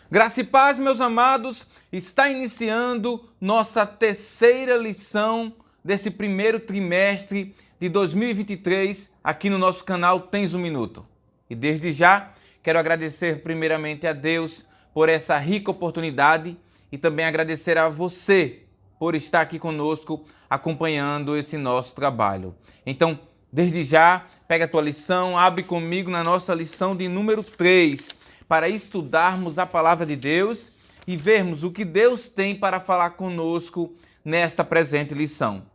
Graça e paz, meus amados, está iniciando nossa terceira lição desse primeiro trimestre de 2023 aqui no nosso canal Tens um Minuto. E desde já quero agradecer primeiramente a Deus por essa rica oportunidade e também agradecer a você por estar aqui conosco acompanhando esse nosso trabalho. Então, desde já, pega a tua lição, abre comigo na nossa lição de número 3, para estudarmos a palavra de Deus e vermos o que Deus tem para falar conosco nesta presente lição.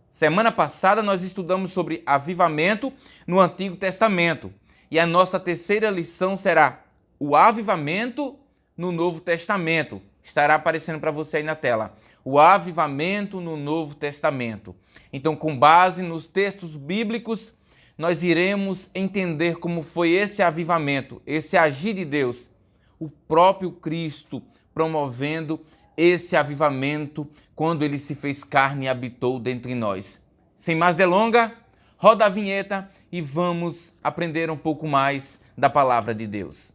Semana passada nós estudamos sobre avivamento no Antigo Testamento e a nossa terceira lição será o avivamento no Novo Testamento. Estará aparecendo para você aí na tela. O avivamento no Novo Testamento. Então, com base nos textos bíblicos, nós iremos entender como foi esse avivamento, esse agir de Deus, o próprio Cristo promovendo esse avivamento quando ele se fez carne e habitou dentre nós. Sem mais delongas, roda a vinheta e vamos aprender um pouco mais da palavra de Deus.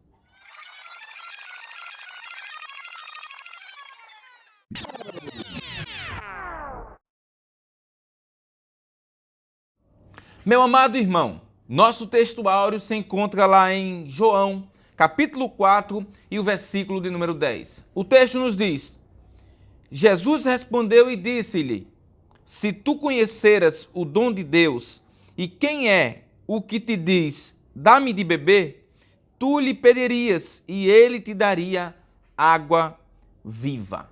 Meu amado irmão, nosso texto áureo se encontra lá em João, capítulo 4 e o versículo de número 10. O texto nos diz: Jesus respondeu e disse-lhe: Se tu conheceras o dom de Deus e quem é o que te diz, dá-me de beber, tu lhe pedirias e ele te daria água viva.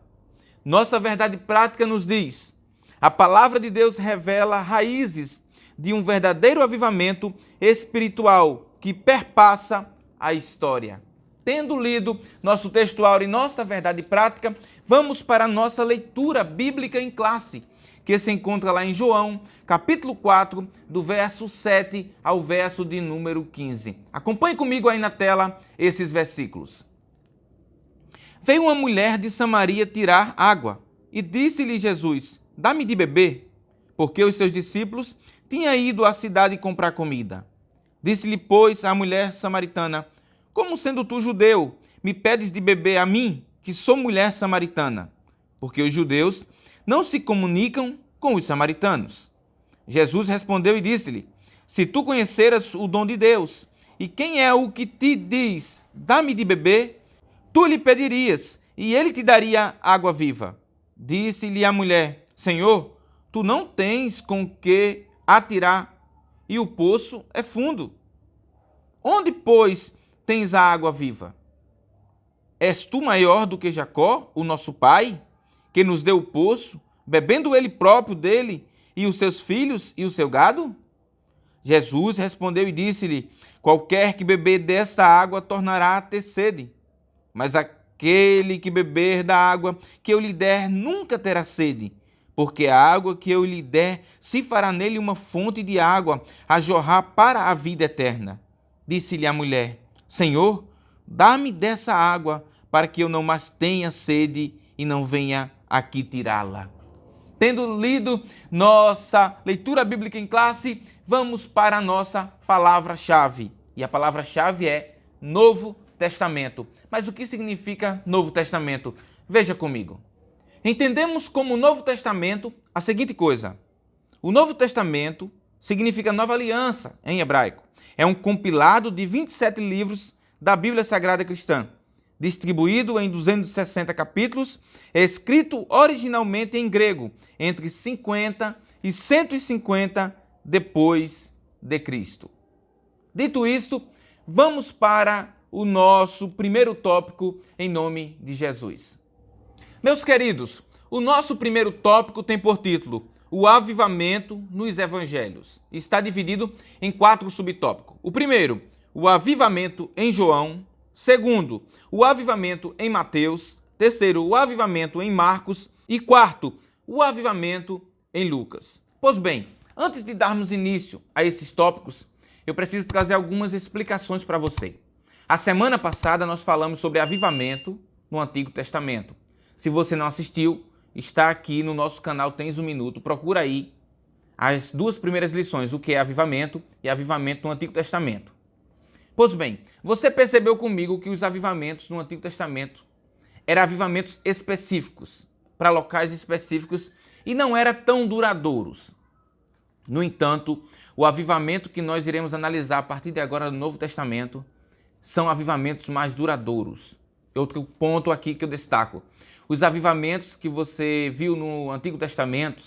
Nossa verdade prática nos diz: a palavra de Deus revela raízes de um verdadeiro avivamento espiritual que perpassa a história. Tendo lido nosso texto áureo e nossa verdade prática, vamos para a nossa leitura bíblica em classe, que se encontra lá em João, capítulo 4, do verso 7 ao verso de número 15. Acompanhe comigo aí na tela esses versículos. Veio uma mulher de Samaria tirar água e disse-lhe Jesus: Dá-me de beber, porque os seus discípulos tinham ido à cidade comprar comida. Disse-lhe, pois, a mulher samaritana: Como sendo tu judeu, me pedes de beber a mim, que sou mulher samaritana? Porque os judeus não se comunicam com os samaritanos. Jesus respondeu e disse-lhe: Se tu conheceras o dom de Deus, e quem é o que te diz, dá-me de beber, tu lhe pedirias, e ele te daria água viva. Disse-lhe a mulher: Senhor, tu não tens com que atirar, e o poço é fundo. Onde, pois, tens a água viva? És tu maior do que Jacó, o nosso pai, que nos deu o poço, bebendo ele próprio dele, e os seus filhos e o seu gado? Jesus respondeu e disse-lhe: Qualquer que beber desta água tornará a ter sede, mas aquele que beber da água que eu lhe der nunca terá sede, porque a água que eu lhe der se fará nele uma fonte de água a jorrar para a vida eterna. Disse-lhe a mulher: Senhor, dá-me dessa água, para que eu não mais tenha sede e não venha aqui tirá-la. Tendo lido nossa leitura bíblica em classe, vamos para a nossa palavra-chave. E a palavra-chave é Novo Testamento. Mas o que significa Novo Testamento? Veja comigo. Entendemos como Novo Testamento a seguinte coisa: o Novo Testamento significa Nova Aliança em hebraico. É um compilado de 27 livros da Bíblia Sagrada Cristã, distribuído em 260 capítulos, escrito originalmente em grego, entre 50 e 150 depois de Cristo. Dito isto, vamos para o nosso primeiro tópico em nome de Jesus. Meus queridos, o nosso primeiro tópico tem por título o avivamento nos evangelhos. Está dividido em 4 subtópicos. O primeiro, o avivamento em João. Segundo, o avivamento em Mateus. Terceiro, o avivamento em Marcos. E quarto, o avivamento em Lucas. Pois bem, antes de darmos início a esses tópicos, eu preciso trazer algumas explicações para você. A semana passada nós falamos sobre avivamento no Antigo Testamento. Se você não assistiu, está aqui no nosso canal Tens um Minuto. Procura aí as 2 primeiras lições, o que é avivamento e avivamento no Antigo Testamento. Pois bem, você percebeu comigo que os avivamentos no Antigo Testamento eram avivamentos específicos, para locais específicos, e não eram tão duradouros. No entanto, o avivamento que nós iremos analisar a partir de agora no Novo Testamento são avivamentos mais duradouros. Outro ponto aqui que eu destaco. Os avivamentos que você viu no Antigo Testamento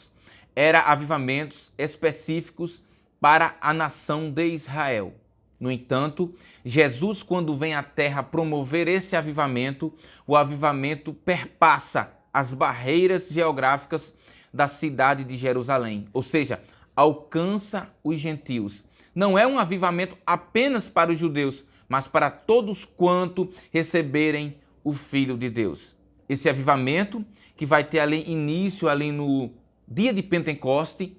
eram avivamentos específicos para a nação de Israel. No entanto, Jesus, quando vem à terra promover esse avivamento, o avivamento perpassa as barreiras geográficas da cidade de Jerusalém, ou seja, alcança os gentios. Não é um avivamento apenas para os judeus, mas para todos quanto receberem o Filho de Deus. Esse avivamento, que vai ter início ali no dia de Pentecoste,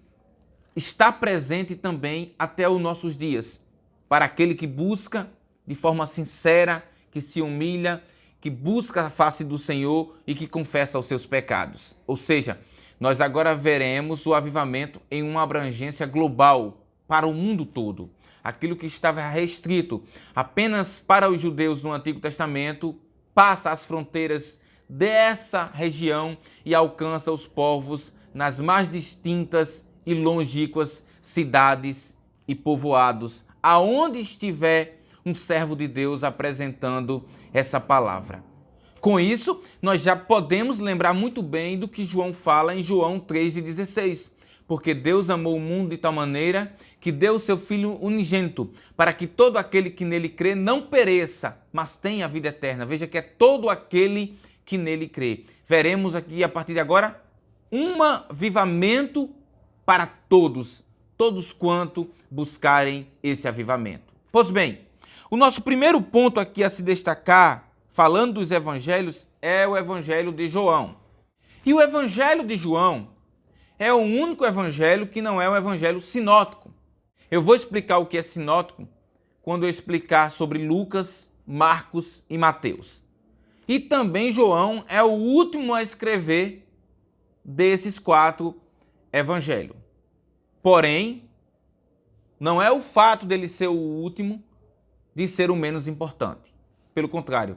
está presente também até os nossos dias, para aquele que busca de forma sincera, que se humilha, que busca a face do Senhor e que confessa os seus pecados. Ou seja, nós agora veremos o avivamento em uma abrangência global para o mundo todo. Aquilo que estava restrito apenas para os judeus no Antigo Testamento passa as fronteiras dessa região e alcança os povos nas mais distintas e longínquas cidades e povoados, aonde estiver um servo de Deus apresentando essa palavra. Com isso, nós já podemos lembrar muito bem do que João fala em João 3,16. Porque Deus amou o mundo de tal maneira que deu o seu Filho unigênito, para que todo aquele que nele crê não pereça, mas tenha a vida eterna. Veja que é todo aquele que nele crê. Veremos aqui, a partir de agora, um avivamento para todos quanto buscarem esse avivamento. Pois bem, o nosso primeiro ponto aqui a se destacar, falando dos evangelhos, é o evangelho de João. E o evangelho de João é o único evangelho que não é um evangelho sinótico. Eu vou explicar o que é sinótico quando eu explicar sobre Lucas, Marcos e Mateus. E também João é o último a escrever desses 4 evangelhos. Porém, não é o fato dele ser o último de ser o menos importante. Pelo contrário,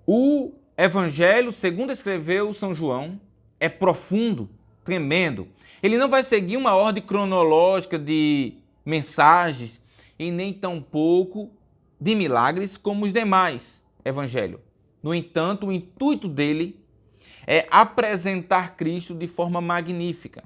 o evangelho, segundo escreveu São João, é profundo, tremendo. Ele não vai seguir uma ordem cronológica de mensagens e nem tampouco de milagres como os demais evangelhos. No entanto, o intuito dele é apresentar Cristo de forma magnífica.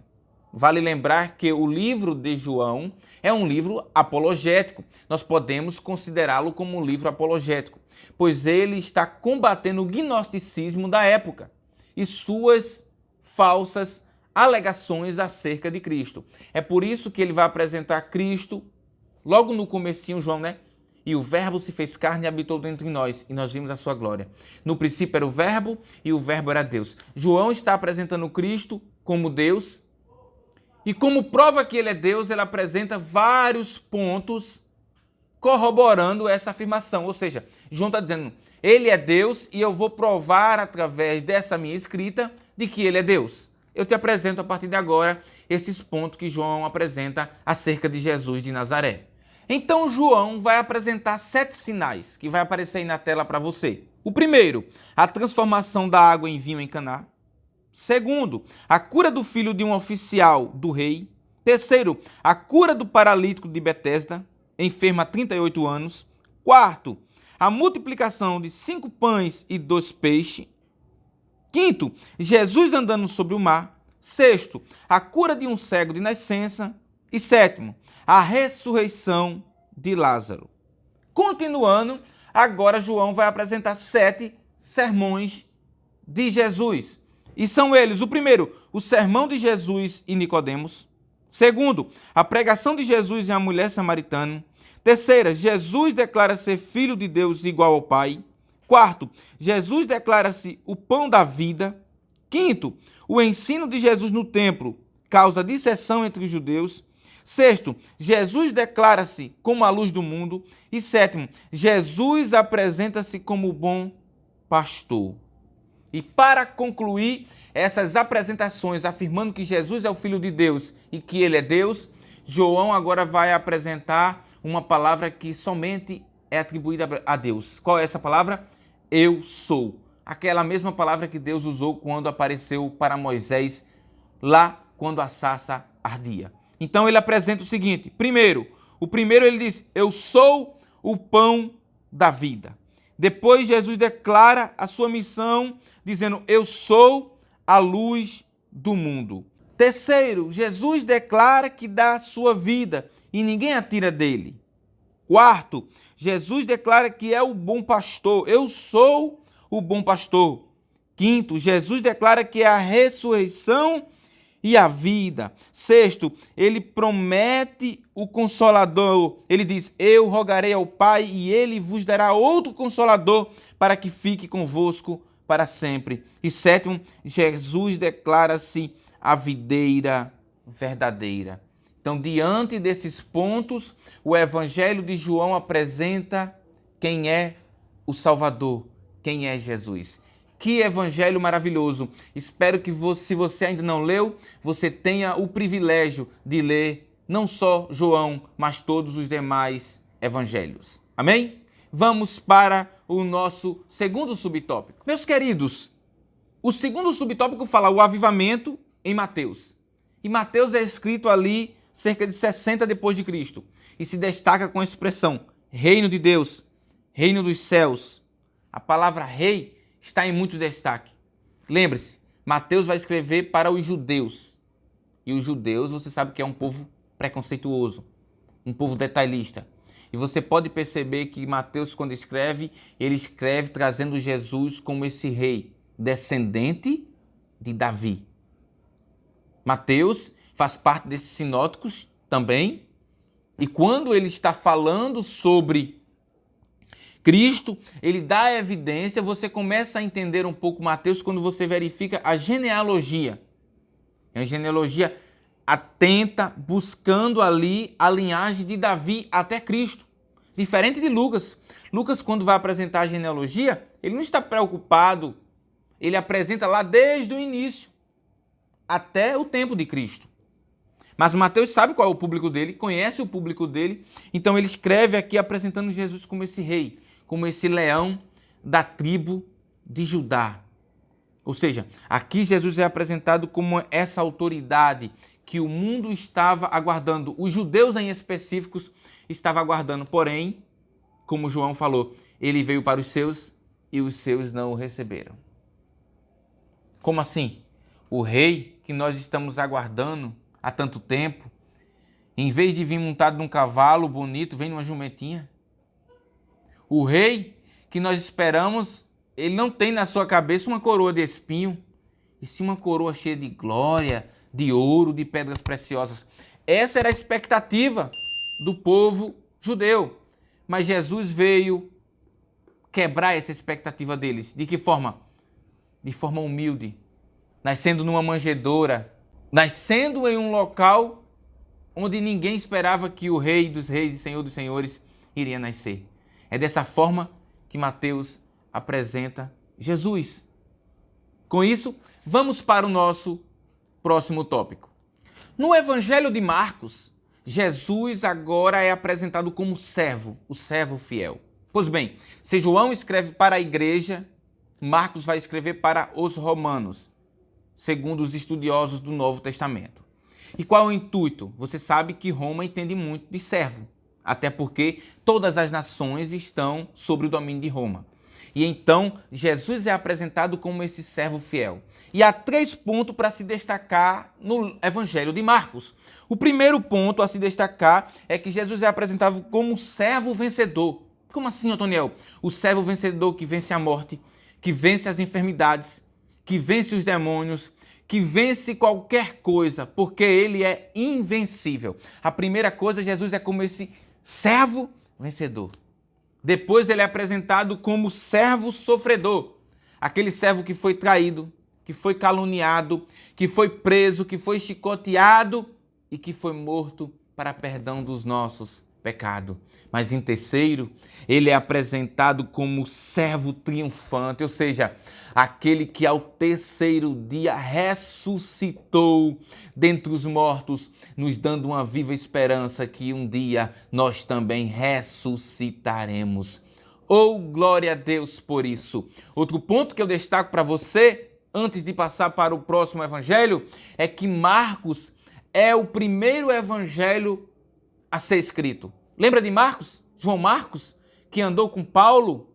Vale lembrar que o livro de João é um livro apologético. Nós podemos considerá-lo como um livro apologético, pois ele está combatendo o gnosticismo da época e suas falsas alegações acerca de Cristo. É por isso que ele vai apresentar Cristo logo no comecinho, João, né? E o verbo se fez carne e habitou entre nós, e nós vimos a sua glória. No princípio era o verbo, e o verbo era Deus. João está apresentando Cristo como Deus, e como prova que ele é Deus, ele apresenta vários pontos corroborando essa afirmação. Ou seja, João está dizendo, ele é Deus, e eu vou provar através dessa minha escrita de que ele é Deus. Eu te apresento a partir de agora esses pontos que João apresenta acerca de Jesus de Nazaré. Então João vai apresentar 7 sinais que vai aparecer aí na tela para você. O primeiro, a transformação da água em vinho em Caná. Segundo, a cura do filho de um oficial do rei. Terceiro, a cura do paralítico de Betesda, enfermo há 38 anos. Quarto, a multiplicação de 5 pães e 2 peixes. Quinto, Jesus andando sobre o mar. Sexto, a cura de um cego de nascença. E sétimo, a ressurreição de Lázaro. Continuando, agora João vai apresentar 7 sermões de Jesus. E são eles, o primeiro, o sermão de Jesus e Nicodemos. Segundo, a pregação de Jesus e a mulher samaritana. Terceira, Jesus declara ser filho de Deus igual ao Pai. Quarto, Jesus declara-se o pão da vida. Quinto, o ensino de Jesus no templo causa dissensão entre os judeus. Sexto, Jesus declara-se como a luz do mundo. E sétimo, Jesus apresenta-se como o bom pastor. E para concluir essas apresentações, afirmando que Jesus é o Filho de Deus e que ele é Deus, João agora vai apresentar uma palavra que somente é atribuída a Deus. Qual é essa palavra? Eu sou. aquela mesma palavra que Deus usou quando apareceu para Moisés lá quando a sarça ardia. Então ele apresenta o seguinte: o primeiro ele diz: eu sou o pão da vida. Depois Jesus declara a sua missão dizendo: eu sou a luz do mundo. Terceiro, Jesus declara que dá a sua vida e ninguém a tira dele. Quarto, Jesus declara que é o bom pastor. Eu sou o bom pastor. Quinto, Jesus declara que é a ressurreição e a vida. Sexto, ele promete o Consolador. Ele diz: eu rogarei ao Pai e ele vos dará outro Consolador para que fique convosco para sempre. E sétimo, Jesus declara-se a videira verdadeira. Então, diante desses pontos, o Evangelho de João apresenta quem é o Salvador, quem é Jesus. Que evangelho maravilhoso! Espero que se você ainda não leu, você tenha o privilégio de ler não só João, mas todos os demais evangelhos. Amém? Vamos para o nosso segundo subtópico. Meus queridos, o segundo subtópico fala o avivamento em Mateus. E Mateus é escrito ali cerca de 60 depois de Cristo e se destaca com a expressão reino de Deus, reino dos céus. A palavra rei está em muito destaque. Lembre-se, Mateus vai escrever para os judeus. E os judeus, você sabe que é um povo preconceituoso, um povo detalhista. E você pode perceber que Mateus, quando escreve, ele escreve trazendo Jesus como esse rei, descendente de Davi. Mateus faz parte desses sinóticos também. E quando ele está falando sobre Cristo, ele dá evidência, você começa a entender um pouco Mateus quando você verifica a genealogia. É uma genealogia atenta, buscando ali a linhagem de Davi até Cristo. Diferente de Lucas. Lucas, quando vai apresentar a genealogia, ele não está preocupado, ele apresenta lá desde o início, até o tempo de Cristo. Mas Mateus sabe qual é o público dele, conhece o público dele, então ele escreve aqui apresentando Jesus como esse rei, como esse leão da tribo de Judá. Ou seja, aqui Jesus é apresentado como essa autoridade que o mundo estava aguardando, os judeus em específicos estavam aguardando. Porém, como João falou, ele veio para os seus e os seus não o receberam. Como assim? O rei que nós estamos aguardando há tanto tempo, em vez de vir montado num cavalo bonito, vem numa jumentinha. O rei que nós esperamos, ele não tem na sua cabeça uma coroa de espinho, e sim uma coroa cheia de glória, de ouro, de pedras preciosas. Essa era a expectativa do povo judeu. Mas Jesus veio quebrar essa expectativa deles. De que forma? De forma humilde, nascendo numa manjedoura, nascendo em um local onde ninguém esperava que o Rei dos Reis e Senhor dos Senhores iria nascer. É dessa forma que Mateus apresenta Jesus. Com isso, vamos para o nosso próximo tópico. No Evangelho de Marcos, Jesus agora é apresentado como servo, o servo fiel. Pois bem, se João escreve para a igreja, Marcos vai escrever para os romanos, segundo os estudiosos do Novo Testamento. E qual é o intuito? Você sabe que Roma entende muito de servo, até porque todas as nações estão sob o domínio de Roma. E então, Jesus é apresentado como esse servo fiel. E há 3 pontos para se destacar no Evangelho de Marcos. O primeiro ponto a se destacar é que Jesus é apresentado como servo vencedor. Como assim, Otoniel? O servo vencedor que vence a morte, que vence as enfermidades, que vence os demônios, que vence qualquer coisa, porque ele é invencível. A primeira coisa, Jesus é como esse servo vencedor. Depois ele é apresentado como servo sofredor. Aquele servo que foi traído, que foi caluniado, que foi preso, que foi chicoteado e que foi morto para perdão dos nossos pecados. Mas em terceiro, ele é apresentado como servo triunfante, ou seja, aquele que ao terceiro dia ressuscitou dentre os mortos, nos dando uma viva esperança que um dia nós também ressuscitaremos. Oh, glória a Deus por isso. Outro ponto que eu destaco para você, antes de passar para o próximo evangelho, é que Marcos é o primeiro evangelho a ser escrito. Lembra de Marcos? João Marcos, que andou com Paulo?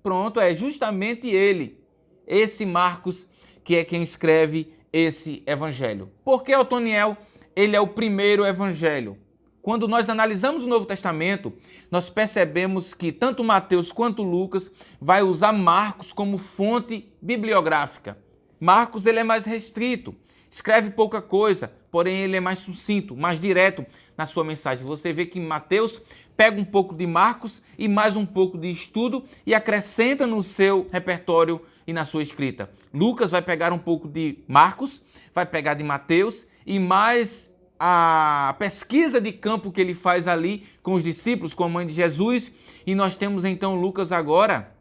Pronto, é justamente ele, esse Marcos, que é quem escreve esse evangelho. Por que, Otoniel, ele é o primeiro evangelho? Quando nós analisamos o Novo Testamento, nós percebemos que tanto Mateus quanto Lucas vai usar Marcos como fonte bibliográfica. Marcos ele é mais restrito, escreve pouca coisa, porém ele é mais sucinto, mais direto na sua mensagem. Você vê que Mateus pega um pouco de Marcos e mais um pouco de estudo e acrescenta no seu repertório e na sua escrita. Lucas vai pegar um pouco de Marcos, vai pegar de Mateus e mais a pesquisa de campo que ele faz ali com os discípulos, com a mãe de Jesus, e nós temos então Lucas agora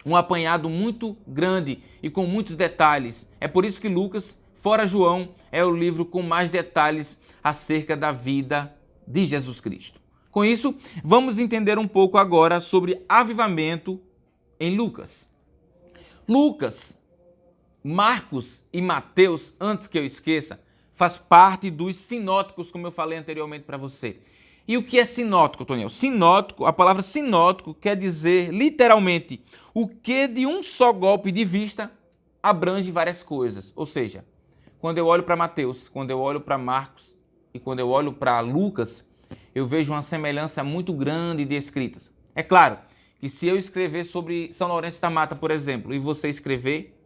um apanhado muito grande e com muitos detalhes. É por isso que Lucas, fora João, é o livro com mais detalhes acerca da vida de Jesus Cristo. Com isso, vamos entender um pouco agora sobre avivamento em Lucas. Lucas, Marcos e Mateus, antes que eu esqueça, faz parte dos sinóticos, como eu falei anteriormente para você. E o que é sinótico, Toniel? Sinótico, a palavra sinótico quer dizer, literalmente, o que de um só golpe de vista abrange várias coisas. Ou seja, quando eu olho para Mateus, quando eu olho para Marcos e quando eu olho para Lucas, eu vejo uma semelhança muito grande de escritas. É claro que se eu escrever sobre São Lourenço da Mata, por exemplo, e você escrever,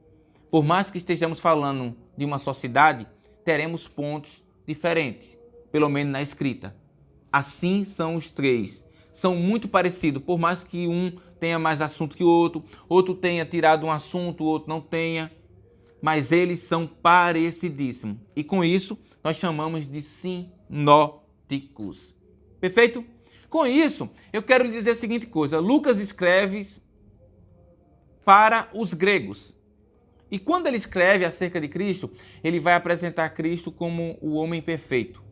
por mais que estejamos falando de uma só cidade, teremos pontos diferentes, pelo menos na escrita. Assim são os três. São muito parecidos, por mais que um tenha mais assunto que o outro tenha tirado um assunto, o outro não tenha, mas eles são parecidíssimos. E com isso, nós chamamos de sinóticos. Perfeito? Com isso, eu quero lhe dizer a seguinte coisa. Lucas escreve para os gregos. E quando ele escreve acerca de Cristo, ele vai apresentar Cristo como o homem perfeito.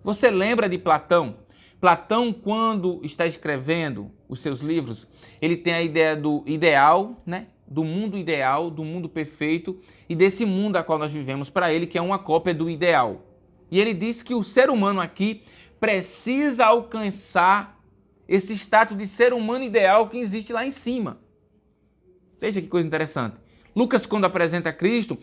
Você lembra de Platão? Platão, quando está escrevendo os seus livros, ele tem a ideia do ideal, né? Do mundo ideal, do mundo perfeito e desse mundo a qual nós vivemos para ele, que é uma cópia do ideal. E ele diz que o ser humano aqui precisa alcançar esse status de ser humano ideal que existe lá em cima. Veja que coisa interessante. Lucas, quando apresenta Cristo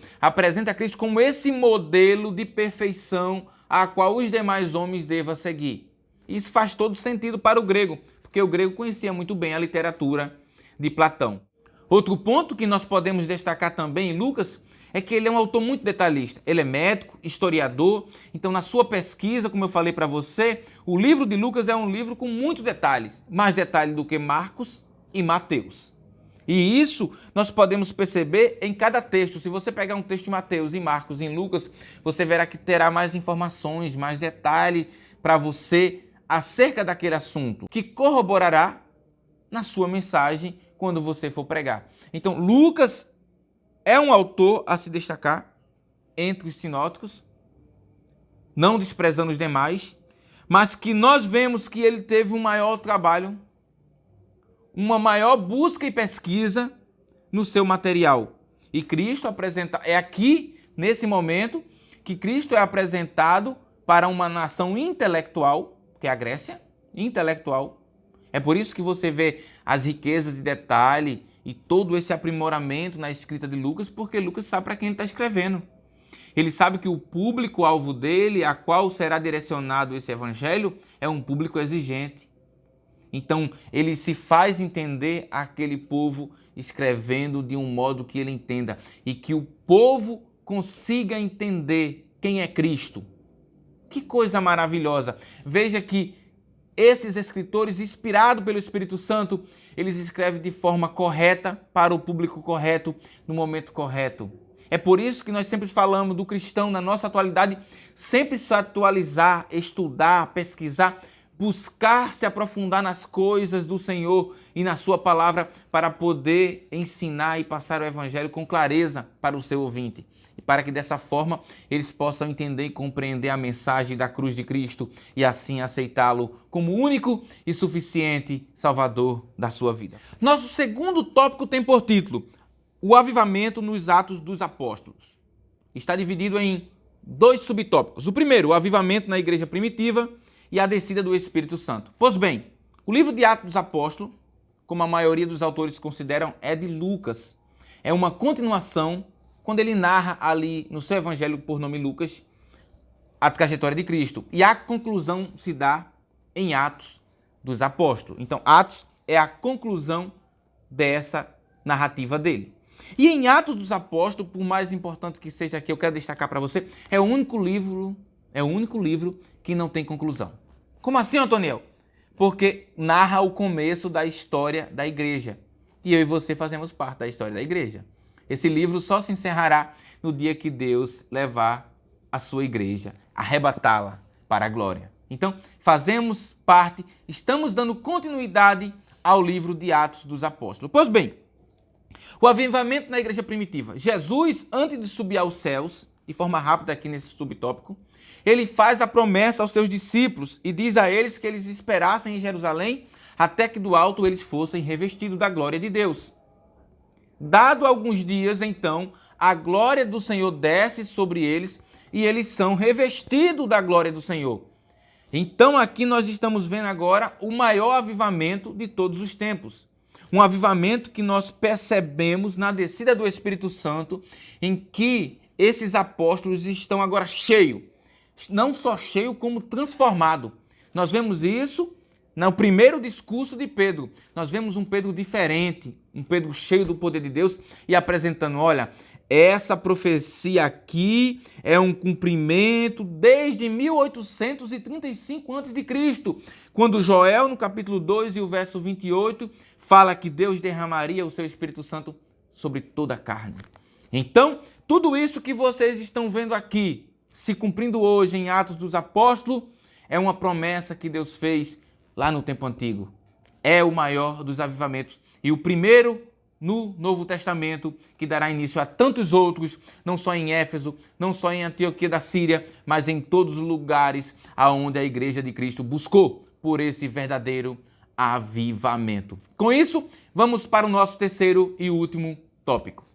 como esse modelo de perfeição a qual os demais homens devam seguir. Isso faz todo sentido para o grego, porque o grego conhecia muito bem a literatura de Platão. Outro ponto que nós podemos destacar também em Lucas é que ele é um autor muito detalhista. Ele é médico, historiador, então na sua pesquisa, como eu falei para você, o livro de Lucas é um livro com muitos detalhes, mais detalhes do que Marcos e Mateus. E isso nós podemos perceber em cada texto. Se você pegar um texto de Mateus e Marcos e em Lucas, você verá que terá mais informações, mais detalhe para você acerca daquele assunto, que corroborará na sua mensagem quando você for pregar. Então, Lucas é um autor a se destacar entre os sinóticos, não desprezando os demais, mas que nós vemos que ele teve um maior trabalho, uma maior busca e pesquisa no seu material. E Cristo é aqui, nesse momento, que Cristo é apresentado para uma nação intelectual, que é a Grécia, intelectual. É por isso que você vê as riquezas de detalhe e todo esse aprimoramento na escrita de Lucas, porque Lucas sabe para quem ele está escrevendo. Ele sabe que o público-alvo dele, a qual será direcionado esse evangelho, é um público exigente. Então, ele se faz entender aquele povo escrevendo de um modo que ele entenda e que o povo consiga entender quem é Cristo. Que coisa maravilhosa! Veja que esses escritores, inspirados pelo Espírito Santo, eles escrevem de forma correta, para o público correto, no momento correto. É por isso que nós sempre falamos do cristão, na nossa atualidade, sempre se atualizar, estudar, pesquisar, buscar se aprofundar nas coisas do Senhor e na sua palavra para poder ensinar e passar o evangelho com clareza para o seu ouvinte. e para que dessa forma eles possam entender e compreender a mensagem da cruz de Cristo e assim aceitá-lo como único e suficiente Salvador da sua vida. Nosso segundo tópico tem por título o avivamento nos Atos dos Apóstolos. Está dividido em dois subtópicos. O primeiro, o avivamento na igreja primitiva e a descida do Espírito Santo. Pois bem, o livro de Atos dos Apóstolos, como a maioria dos autores consideram, é de Lucas. É uma continuação, quando ele narra ali no seu evangelho por nome Lucas, a trajetória de Cristo. E a conclusão se dá em Atos dos Apóstolos. Então, Atos é a conclusão dessa narrativa dele. E em Atos dos Apóstolos, por mais importante que seja aqui, eu quero destacar para você, é o único livro que não tem conclusão. Como assim, Antoniel? Porque narra o começo da história da igreja. E eu e você fazemos parte da história da igreja. Esse livro só se encerrará no dia que Deus levar a sua igreja, arrebatá-la para a glória. Então, fazemos parte, estamos dando continuidade ao livro de Atos dos Apóstolos. Pois bem, o avivamento na igreja primitiva. Jesus, antes de subir aos céus, de forma rápida aqui nesse subtópico, ele faz a promessa aos seus discípulos e diz a eles que eles esperassem em Jerusalém até que do alto eles fossem revestidos da glória de Deus. Dado alguns dias, então, a glória do Senhor desce sobre eles e eles são revestidos da glória do Senhor. Então aqui nós estamos vendo agora o maior avivamento de todos os tempos. Um avivamento que nós percebemos na descida do Espírito Santo, em que esses apóstolos estão agora cheios. Não só cheio, como transformado. Nós vemos isso no primeiro discurso de Pedro. Nós vemos um Pedro diferente, um Pedro cheio do poder de Deus e apresentando, olha, essa profecia aqui é um cumprimento desde 1835 a.C., quando Joel, no capítulo 2 e o verso 28, fala que Deus derramaria o seu Espírito Santo sobre toda a carne. Então, tudo isso que vocês estão vendo aqui, se cumprindo hoje em Atos dos Apóstolos, é uma promessa que Deus fez lá no tempo antigo. É o maior dos avivamentos e o primeiro no Novo Testamento, que dará início a tantos outros, não só em Éfeso, não só em Antioquia da Síria, mas em todos os lugares aonde a Igreja de Cristo buscou por esse verdadeiro avivamento. Com isso, vamos para o nosso terceiro e último tópico.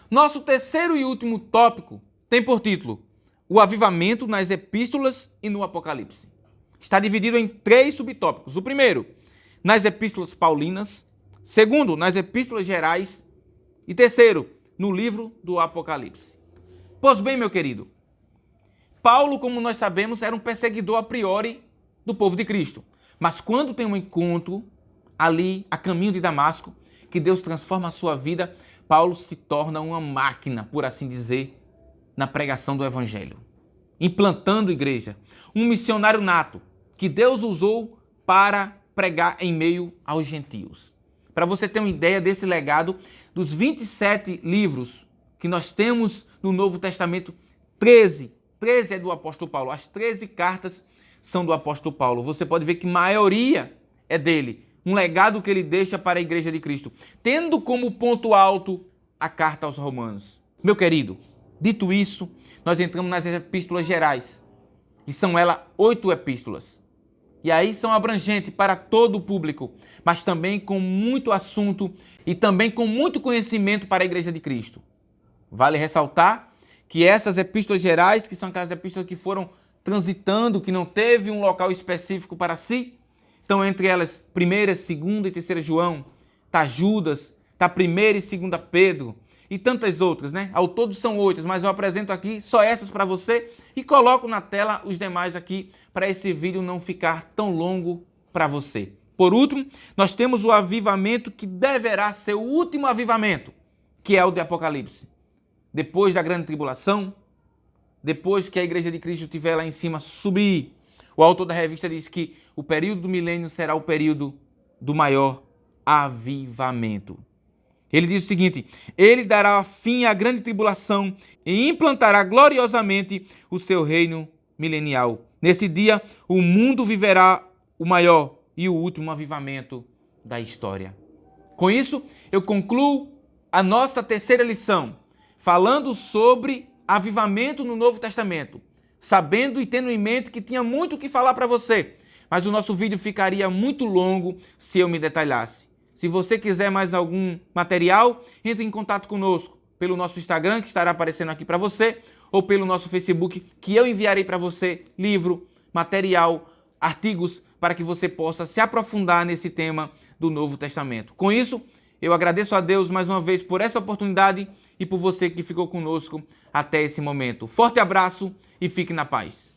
Nosso terceiro e último tópico tem por título o avivamento nas epístolas e no Apocalipse. Está dividido em três subtópicos. O primeiro, nas epístolas paulinas. Segundo, nas epístolas gerais. E terceiro, no livro do Apocalipse. Pois bem, meu querido, Paulo, como nós sabemos, era um perseguidor a priori do povo de Cristo. Mas quando tem um encontro ali, a caminho de Damasco, que Deus transforma a sua vida, Paulo se torna uma máquina, por assim dizer, na pregação do Evangelho, implantando igreja. Um missionário nato, que Deus usou para pregar em meio aos gentios. Para você ter uma ideia desse legado, dos 27 livros que nós temos no Novo Testamento, 13 é do apóstolo Paulo. As 13 cartas são do apóstolo Paulo. Você pode ver que a maioria é dele. Um legado que ele deixa para a Igreja de Cristo, tendo como ponto alto a carta aos Romanos. Meu querido, dito isso, nós entramos nas epístolas gerais. E são elas 8 epístolas. E aí são abrangentes para todo o público, mas também com muito assunto e também com muito conhecimento para a Igreja de Cristo. Vale ressaltar que essas epístolas gerais, que são aquelas epístolas que foram transitando, que não teve um local específico para si, estão entre elas 1ª, 2ª e 3ª João, está Judas, está 1ª e 2ª Pedro, e tantas outras, né? Ao todo são 8, mas eu apresento aqui só essas para você e coloco na tela os demais aqui para esse vídeo não ficar tão longo para você. Por último, nós temos o avivamento que deverá ser o último avivamento, que é o de Apocalipse. Depois da grande tribulação, depois que a Igreja de Cristo estiver lá em cima, subir. O autor da revista diz que o período do milênio será o período do maior avivamento. Ele diz o seguinte: ele dará fim à grande tribulação e implantará gloriosamente o seu reino milenial. Nesse dia, o mundo viverá o maior e o último avivamento da história. Com isso, eu concluo a nossa terceira lição, falando sobre avivamento no Novo Testamento, sabendo e tendo em mente que tinha muito o que falar para você, mas o nosso vídeo ficaria muito longo se eu me detalhasse. Se você quiser mais algum material, entre em contato conosco pelo nosso Instagram, que estará aparecendo aqui para você, ou pelo nosso Facebook, que eu enviarei para você livro, material, artigos, para que você possa se aprofundar nesse tema do Novo Testamento. Com isso, eu agradeço a Deus mais uma vez por essa oportunidade e por você que ficou conosco até esse momento. Forte abraço e fique na paz.